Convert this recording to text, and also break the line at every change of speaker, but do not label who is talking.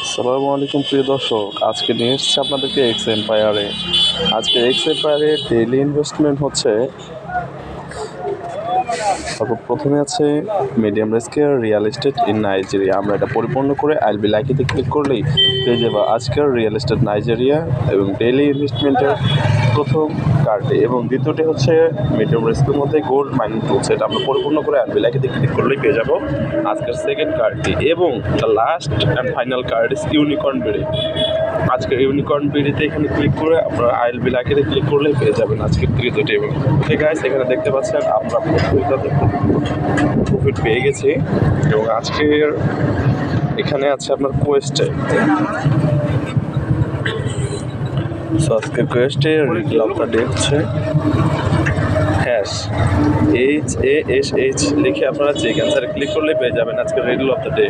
আসসালামু আলাইকুম প্রিয় দর্শক, আজকে নিয়ে এসেছি আপনাদেরকে এক্স এম্পায়ারে। আজকে এক্স এম্পায়ারে ডেইলি ইনভেস্টমেন্ট হচ্ছে প্রথমে আছে মিডিয়াম রিস্কের রিয়েল এস্টেট ইন নাইজেরিয়া। আমরা এটা পরিপূর্ণ করে আইল বি লাইকিতে ক্লিক করলেই পেয়ে যাবো আজকের রিয়েল এস্টেট নাইজেরিয়া এবং ডেইলি ইনভেস্টমেন্টের প্রথম কার্ডটি, এবং দ্বিতীয়টি হচ্ছে মিডিয়াম রিস্কের মধ্যে গোল্ড মাইনিং টুলস। এটা আমরা পরিপূর্ণ করে আইল বি লাইকিতে ক্লিক করলেই পেয়ে যাবো আজকের সেকেন্ড কার্ডটি, এবং the last and final card is unicorn BD. আজকের ইউনিকর্ন বিডিতে এখানে ক্লিক করে আপনারা আইল বি লাইকিতে ক্লিক করলেই পেয়ে যাবেন আজকের তৃতীয়টি। এবং ঠিক আছে, এখানে দেখতে পাচ্ছেন আমরা প্রফিট পেয়ে গেছি। এবং আজকের এখানে আছে আপনার কোয়েস্টে, আজকের কোয়েস্টে রিডল অফ দ্য ডে হচ্ছে HASH লিখে আপনারা চেক অ্যান্সারে ক্লিক করলে পেয়ে যাবেন আজকের রিডল অফ দ্য ডে।